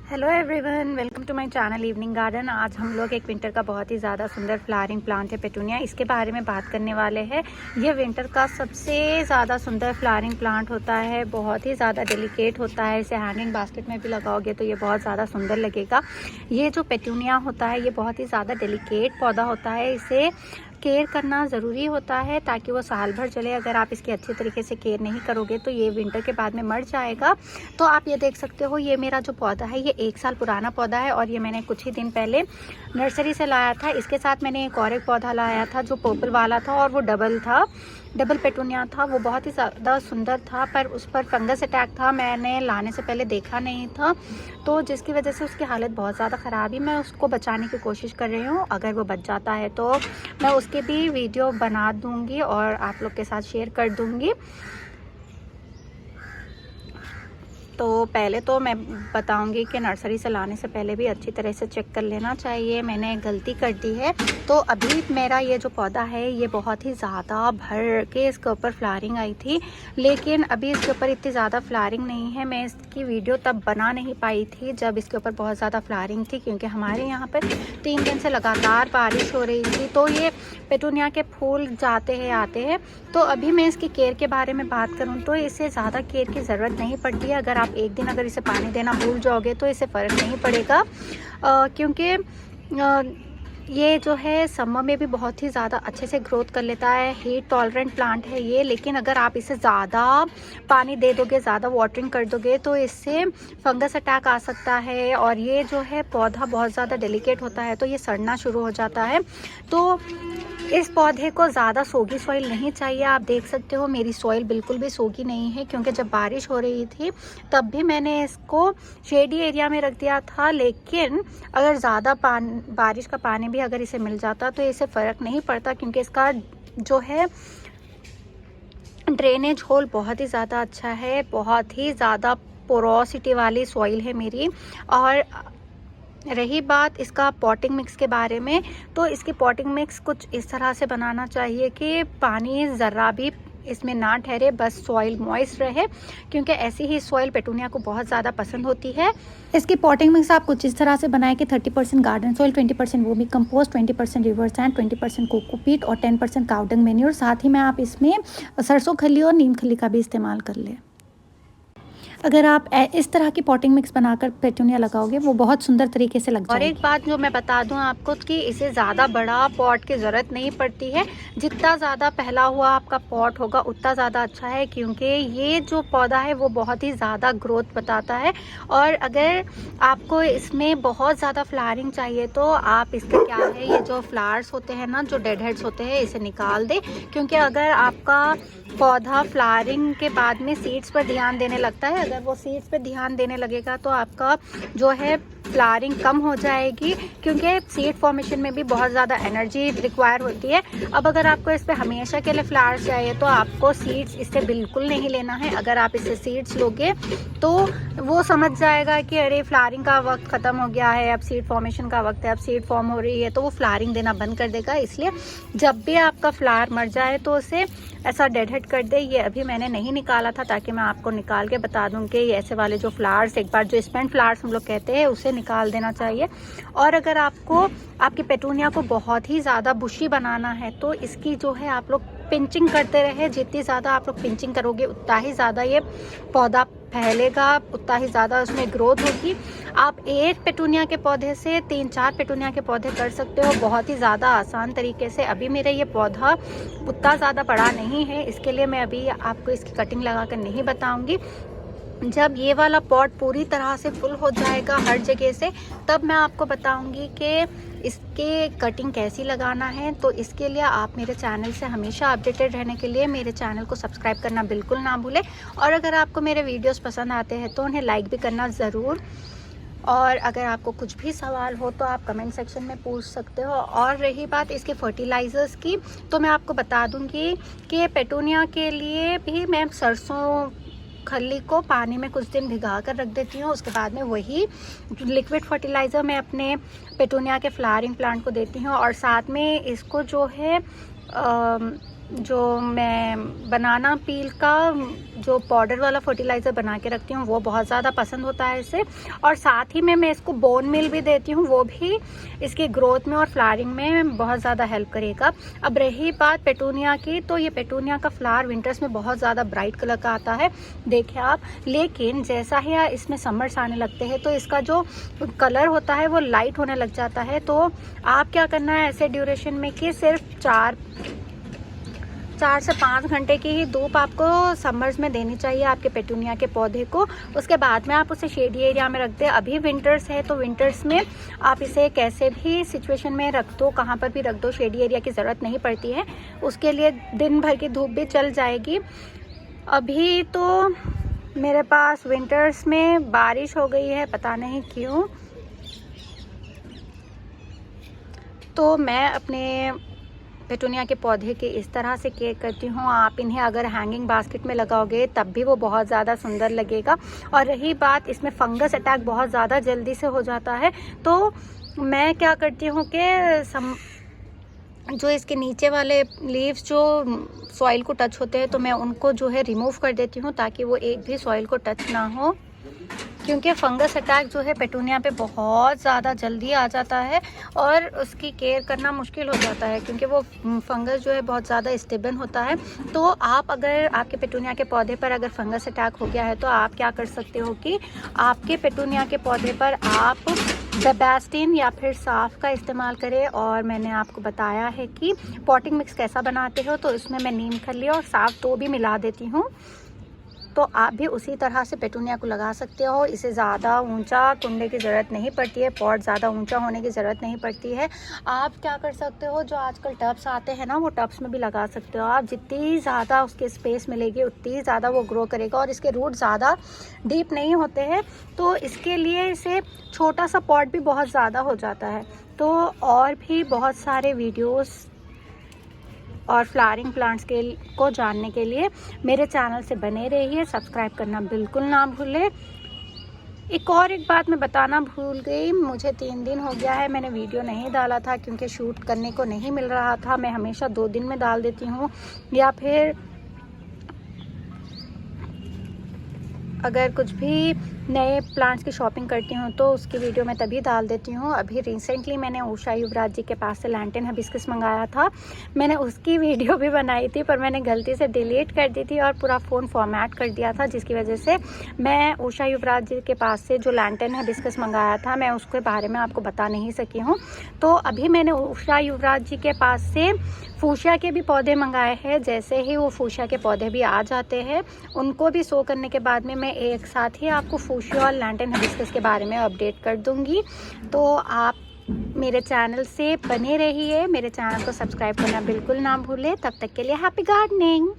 Hello everyone, welcome to my channel Evening Garden. आज हम लोग एक विंटर का बहुत ही ज़्यादा सुंदर फ्लावरिंग प्लांट है पेटूनिया, इसके बारे में बात करने वाले हैं। ये विंटर का सबसे ज़्यादा सुंदर फ्लावरिंग प्लांट होता है, बहुत ही ज़्यादा डेलिकेट होता है। इसे हैंगिंग बास्केट में भी लगाओगे तो ये बहुत ज़्यादा सुंदर लगेगा। ये जो पेटूनिया होता है ये बहुत ही ज़्यादा डेलिकेट पौधा होता है, इसे केयर करना ज़रूरी होता है ताकि वो साल भर चले। अगर आप इसकी अच्छे तरीके से केयर नहीं करोगे तो ये विंटर के बाद में मर जाएगा। तो आप ये देख सकते हो, ये मेरा जो पौधा है ये 1 साल पुराना पौधा है और ये मैंने कुछ ही दिन पहले नर्सरी से लाया था। इसके साथ मैंने एक और एक पौधा लाया था जो पर्पल वाला था और वो डबल पेटूनिया था। वो बहुत ही ज़्यादा सुंदर था पर उस पर फंगस अटैक था, मैंने लाने से पहले देखा नहीं था, तो जिसकी वजह से उसकी हालत बहुत ज़्यादा ख़राब ही। मैं उसको बचाने की कोशिश कर रही हूँ, अगर वो बच जाता है तो मैं उसकी भी वीडियो बना दूँगी और आप लोग के साथ शेयर कर दूँगी। तो पहले तो मैं बताऊंगी कि नर्सरी से लाने से पहले भी अच्छी तरह से चेक कर लेना चाहिए। मैंने गलती कर दी है। तो अभी मेरा ये जो पौधा है ये बहुत ही ज़्यादा भर के इसके ऊपर फ्लावरिंग आई थी, लेकिन अभी इसके ऊपर इतनी ज़्यादा फ्लावरिंग नहीं है। मैं इसकी वीडियो तब बना नहीं पाई थी जब इसके ऊपर बहुत ज़्यादा फ्लावरिंग थी, क्योंकि हमारे यहाँ पर 3 दिन से लगातार बारिश हो रही थी, तो ये पेटूनिया के फूल जाते हैं आते हैं। तो अभी मैं इसकी केयर के बारे में बात करूँ तो इसे ज़्यादा केयर की ज़रूरत नहीं पड़ती है। अगर आप एक दिन अगर इसे पानी देना भूल जाओगे तो इसे फ़र्क नहीं पड़ेगा, क्योंकि ये जो है समर में भी बहुत ही ज़्यादा अच्छे से ग्रोथ कर लेता है। हीट टॉलरेंट प्लांट है ये, लेकिन अगर आप इसे ज़्यादा पानी दे दोगे, ज़्यादा वाटरिंग कर दोगे तो इससे फंगस अटैक आ सकता है। और ये जो है पौधा बहुत ज़्यादा डेलिकेट होता है तो ये सड़ना शुरू हो जाता है। तो इस पौधे को ज़्यादा सोगी सॉइल नहीं चाहिए। आप देख सकते हो मेरी सॉइल बिल्कुल भी सोगी नहीं है, क्योंकि जब बारिश हो रही थी तब भी मैंने इसको शेडी एरिया में रख दिया था। लेकिन अगर ज़्यादा बारिश का पानी भी अगर इसे मिल जाता तो इसे फ़र्क नहीं पड़ता, क्योंकि इसका जो है ड्रेनेज होल बहुत ही ज़्यादा अच्छा है। बहुत ही ज़्यादा पोरोसिटी वाली सॉइल है मेरी। और रही बात इसका पॉटिंग मिक्स के बारे में, तो इसकी पॉटिंग मिक्स कुछ इस तरह से बनाना चाहिए कि पानी ज़रा भी इसमें ना ठहरे, बस सॉइल मॉइस्ट रहे, क्योंकि ऐसी ही सॉइल पेटूनिया को बहुत ज़्यादा पसंद होती है। इसकी पॉटिंग मिक्स आप कुछ इस तरह से बनाएं कि 30% garden soil, 20% vermi compost, 20% river sand, 20% cocopeat और 10% काउडंग मैन्योर। साथ ही में आप इसमें सरसों खली और नीम खली का भी इस्तेमाल कर लें। अगर आप इस तरह की पॉटिंग मिक्स बनाकर पेटूनिया लगाओगे वो बहुत सुंदर तरीके से लग जाएगी। और एक बात जो मैं बता दूं आपको कि इसे ज़्यादा बड़ा पॉट की ज़रूरत नहीं पड़ती है। जितना ज़्यादा फैला हुआ आपका पॉट होगा उतना ज़्यादा अच्छा है, क्योंकि ये जो पौधा है वो बहुत ही ज़्यादा ग्रोथ बताता है। और अगर आपको इसमें बहुत ज़्यादा फ्लावरिंग चाहिए तो आप इसका क्या है, ये जो फ्लावर्स होते हैं ना, जो डेड हेड्स होते हैं, इसे निकाल दें। क्योंकि अगर आपका पौधा फ्लावरिंग के बाद में सीड्स पर ध्यान देने लगता है, अगर वो सीड्स पे ध्यान देने लगेगा तो आपका जो है फ्लावरिंग कम हो जाएगी, क्योंकि सीड फॉर्मेशन में भी बहुत ज़्यादा एनर्जी रिक्वायर होती है। अब अगर आपको इस पे हमेशा के लिए फ्लावर्स चाहिए तो आपको सीड्स इससे बिल्कुल नहीं लेना है। अगर आप इससे सीड्स लोगे तो वो समझ जाएगा कि अरे फ्लावरिंग का वक्त ख़त्म हो गया है, अब सीड फॉर्मेशन का वक्त है, अब सीड फॉर्म हो रही है, तो वो फ्लावरिंग देना बंद कर देगा। इसलिए जब भी आपका फ्लावर मर जाए तो उसे ऐसा डेड हेड कर दे। ये अभी मैंने नहीं निकाला था ताकि मैं आपको निकाल के बता दूं कि ऐसे वाले जो फ्लावर्स, एक बार जो स्पेंट फ्लावर्स हम लोग कहते हैं, उसे निकाल देना चाहिए। और अगर आपको आपकी पेटूनिया को बहुत ही ज़्यादा बुशी बनाना है तो इसकी जो है आप लोग पिंचिंग करते रहे। जितनी ज़्यादा आप लोग पिंचिंग करोगे उतना ही ज़्यादा ये पौधा फैलेगा, उतना ही ज़्यादा उसमें ग्रोथ होगी। आप एक पेटूनिया के पौधे से 3-4 पेटूनिया के पौधे कर सकते हो बहुत ही ज़्यादा आसान तरीके से। अभी मेरा ये पौधा उतना ज़्यादा बड़ा नहीं है, इसके लिए मैं अभी आपको इसकी कटिंग लगा कर नहीं बताऊँगी। जब ये वाला पॉट पूरी तरह से फुल हो जाएगा हर जगह से, तब मैं आपको बताऊंगी कि इसके कटिंग कैसी लगाना है। तो इसके लिए आप मेरे चैनल से हमेशा अपडेटेड रहने के लिए मेरे चैनल को सब्सक्राइब करना बिल्कुल ना भूलें। और अगर आपको मेरे वीडियोस पसंद आते हैं तो उन्हें लाइक भी करना ज़रूर। और अगर आपको कुछ भी सवाल हो तो आप कमेंट सेक्शन में पूछ सकते हो। और रही बात इसके फर्टिलाइज़र्स की, तो मैं आपको बता दूंगी कि पेटूनिया के लिए भी मैं सरसों खली को पानी में कुछ दिन भिगा कर रख देती हूँ। उसके बाद में वही लिक्विड फर्टिलाइज़र मैं अपने पेटूनिया के फ्लावरिंग प्लांट को देती हूँ। और साथ में इसको जो है जो मैं बनाना पील का जो पाउडर वाला फर्टिलाइज़र बना के रखती हूँ वो बहुत ज़्यादा पसंद होता है इसे। और साथ ही में मैं इसको बोन मिल भी देती हूँ, वो भी इसकी ग्रोथ में और फ्लावरिंग में बहुत ज़्यादा हेल्प करेगा। अब रही बात पेटूनिया की, तो ये पेटूनिया का फ्लावर विंटर्स में बहुत ज़्यादा ब्राइट कलर का आता है, देखिए आप। लेकिन जैसा ही इसमें समर्स आने लगते हैं तो इसका जो कलर होता है वो लाइट होने लग जाता है। तो आप क्या करना है ऐसे ड्यूरेशन में कि सिर्फ 4 से 5 घंटे की ही धूप आपको समर्स में देनी चाहिए आपके पेटूनिया के पौधे को। उसके बाद में आप उसे शेडी एरिया में रख दें। अभी विंटर्स है तो विंटर्स में आप इसे कैसे भी सिचुएशन में रख दो, कहाँ पर भी रख दो, शेडी एरिया की ज़रूरत नहीं पड़ती है, उसके लिए दिन भर की धूप भी चल जाएगी। अभी तो मेरे पास विंटर्स में बारिश हो गई है, पता नहीं क्यों। तो मैं अपने पेटूनिया के पौधे के इस तरह से केयर करती हूँ। आप इन्हें अगर हैंगिंग बास्केट में लगाओगे तब भी वो बहुत ज़्यादा सुंदर लगेगा। और रही बात, इसमें फंगस अटैक बहुत ज़्यादा जल्दी से हो जाता है, तो मैं क्या करती हूँ कि जो इसके नीचे वाले लीव्स जो सॉइल को टच होते हैं तो मैं उनको जो है रिमूव कर देती हूँ ताकि वो एक भी सॉइल को टच ना हो, क्योंकि फंगस अटैक जो है पेटूनिया पे बहुत ज़्यादा जल्दी आ जाता है और उसकी केयर करना मुश्किल हो जाता है, क्योंकि वो फंगस जो है बहुत ज़्यादा स्टेबल होता है। तो आप अगर आपके पेटूनिया के पौधे पर अगर फंगस अटैक हो गया है तो आप क्या कर सकते हो कि आपके पेटूनिया के पौधे पर आप बेबास्टिन या फिर साफ का इस्तेमाल करें। और मैंने आपको बताया है कि पॉटिंग मिक्स कैसा बनाते हो, तो इसमें मैं नीम खली और साफ तो भी मिला देती हूँ। तो आप भी उसी तरह से पेटूनिया को लगा सकते हो। इसे ज़्यादा ऊंचा कुंडे की ज़रूरत नहीं पड़ती है, पॉट ज़्यादा ऊंचा होने की ज़रूरत नहीं पड़ती है। आप क्या कर सकते हो, जो आजकल टब्स आते हैं ना, वो टब्स में भी लगा सकते हो आप। जितनी ज़्यादा उसके स्पेस मिलेगी उतनी ज़्यादा वो ग्रो करेगा। और इसके रूट ज़्यादा डीप नहीं होते हैं, तो इसके लिए इसे छोटा सा पॉट भी बहुत ज़्यादा हो जाता है। तो और भी बहुत सारे वीडियोज़ और फ्लावरिंग प्लांट्स को जानने के लिए मेरे चैनल से बने रहिए। सब्सक्राइब करना बिल्कुल ना भूलें। एक बात मैं बताना भूल गई, मुझे 3 दिन हो गया है मैंने वीडियो नहीं डाला था, क्योंकि शूट करने को नहीं मिल रहा था। मैं हमेशा 2 दिन में डाल देती हूँ, या फिर अगर कुछ भी नए प्लांट्स की शॉपिंग करती हूँ तो उसकी वीडियो मैं तभी डाल देती हूँ। अभी रिसेंटली मैंने उषा युवराज जी के पास से लैंटेन हिबिस्कस मंगाया था, मैंने उसकी वीडियो भी बनाई थी, पर मैंने गलती से डिलीट कर दी थी और पूरा फ़ोन फॉर्मेट कर दिया था, जिसकी वजह से मैं उषा युवराज जी के पास से जो लैंटेन हिबिस्कस मंगाया था मैं उसके बारे में आपको बता नहीं सकी हूँ। तो अभी मैंने उषा युवराज जी के पास से फूशिया के भी पौधे मंगाए हैं। जैसे ही वो फूशिया के पौधे भी आ जाते हैं, उनको भी सो करने के बाद में मैं एक साथ ही आपको फूशिया और लैंटेन हिबिस्कस के बारे में अपडेट कर दूंगी। तो आप मेरे चैनल से बने रहिए, मेरे चैनल को सब्सक्राइब करना बिल्कुल ना भूलें। तब तक के लिए हैप्पी गार्डनिंग।